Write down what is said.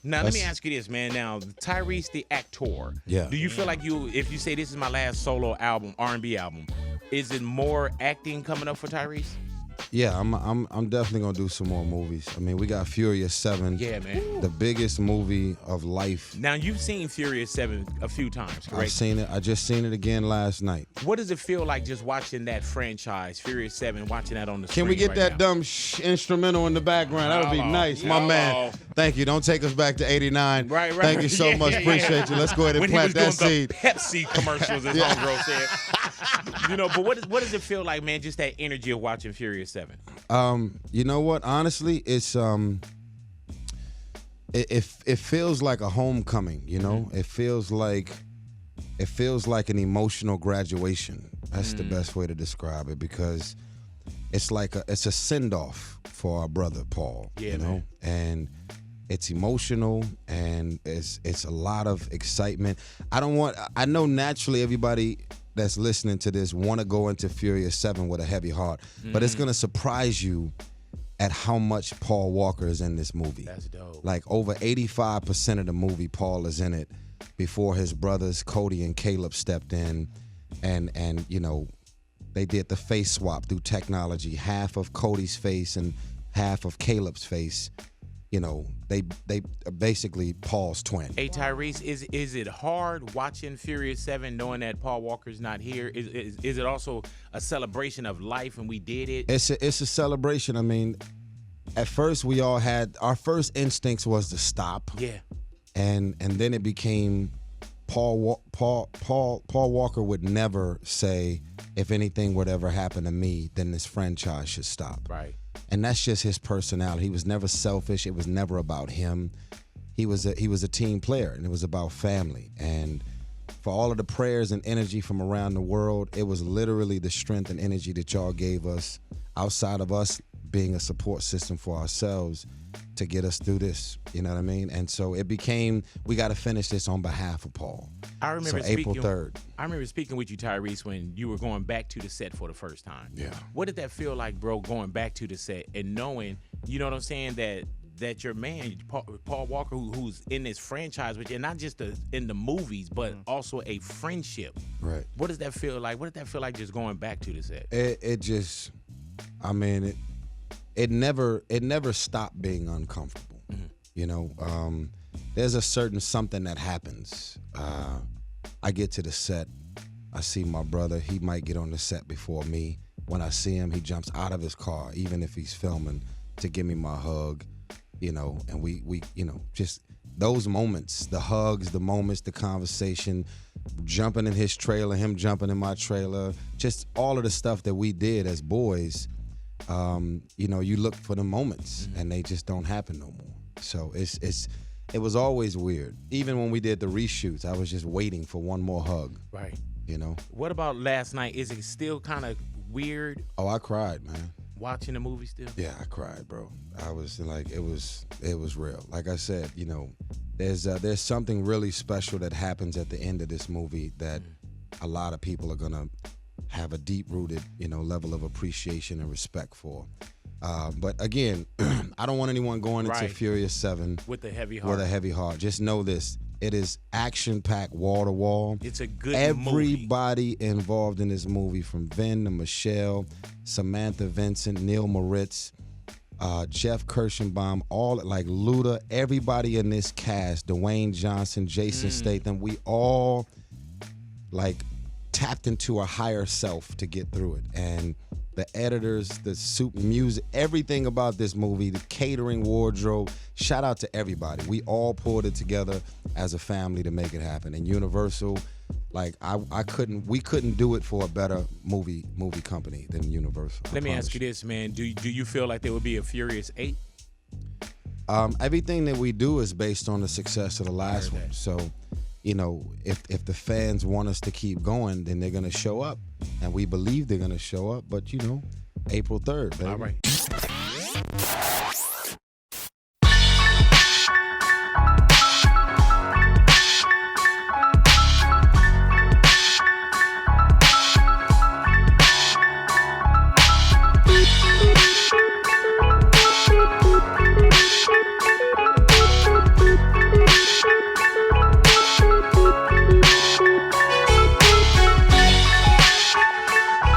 Now, let me ask you this, man. Now, Tyrese, the actor. Yeah. Do you feel like if you say this is my last solo album, R&B album, is it more acting coming up for Tyrese? Yeah, I'm definitely gonna do some more movies. I mean, we got Furious 7. Yeah, man. The biggest movie of life. Now, you've seen Furious 7 a few times, correct? I've seen it. I just seen it again last night. What does it feel like just watching that franchise, Furious 7, watching that on the screen? Can we get right that now? dumb instrumental in the background? That would be nice, my man. Thank you. Don't take us back to '89. Right. Thank you so much. Appreciate you. Let's go ahead and plant that seed. Pepsi commercials, as homegirl said. But what does it feel like, man? Just that energy of watching Furious 7. You know what? Honestly, it's it feels like a homecoming. You know, Mm-hmm. it feels like an emotional graduation. That's the best way to describe it, because it's like it's a send off for our brother Paul. Yeah, you know, man. and it's emotional and it's a lot of excitement. I know naturally everybody that's listening to this want to go into Furious 7 with a heavy heart, but it's gonna surprise you at how much Paul Walker is in this movie. That's dope. Like over 85% of the movie, Paul is in it before his brothers Cody and Caleb stepped in, and they did the face swap through technology. Half of Cody's face and half of Caleb's face. They basically Paul's twin. Hey, Tyrese, is it hard watching Furious 7 knowing that Paul Walker's not here? Is it also a celebration of life and we did it? It's a celebration. I mean, at first we all had our first instincts was to stop. Yeah. And then it became Paul Walker would never say, if anything would ever happen to me, then this franchise should stop. Right. And that's just his personality. He was never selfish. It was never about him. He was a team player, and it was about family. And for all of the prayers and energy from around the world, it was literally the strength and energy that y'all gave us outside of us being a support system for ourselves to get us through this. You know what I mean? And so it became, we got to finish this on behalf of Paul. I remember April 3rd. I remember speaking with you, Tyrese, when you were going back to the set for the first time. Yeah. What did that feel like, bro, going back to the set and knowing, you know what I'm saying, that your man, Paul Walker, who's in this franchise with you, and not just in the movies, but also a friendship. Right. What does that feel like? What did that feel like just going back to the set? It never stopped being uncomfortable. Mm-hmm. There's a certain something that happens. I get to the set, I see my brother, he might get on the set before me. When I see him, he jumps out of his car, even if he's filming, to give me my hug, and we just those moments, the hugs, the moments, the conversation, jumping in his trailer, him jumping in my trailer, just all of the stuff that we did as boys. You look for the moments, and they just don't happen no more. So it was always weird. Even when we did the reshoots, I was just waiting for one more hug. Right. What about last night? Is it still kind of weird? Oh, I cried, man. Watching the movie still? Yeah, I cried, bro. I was like, it was real. Like I said, there's something really special that happens at the end of this movie that a lot of people are gonna have a deep-rooted, level of appreciation and respect for. But again, I don't want anyone going into Furious 7 with a heavy heart. Just know this. It is action-packed, wall-to-wall. It's a good Everybody involved in this movie, from Vin to Michelle, Samantha Vincent, Neil Moritz, Jeff Kirschenbaum, all like Luda, everybody in this cast, Dwayne Johnson, Jason Statham, we all tapped into a higher self to get through it. And the editors, the soup music, everything about this movie, the catering, wardrobe, shout out to everybody. We all pulled it together as a family to make it happen. And Universal, we couldn't do it for a better movie company than Universal. Let me ask you this, man. Do you feel like there would be a Furious 8? Everything that we do is based on the success of the last one. So, if the fans want us to keep going, then they're going to show up. And we believe they're going to show up. But, April 3rd, baby. All right.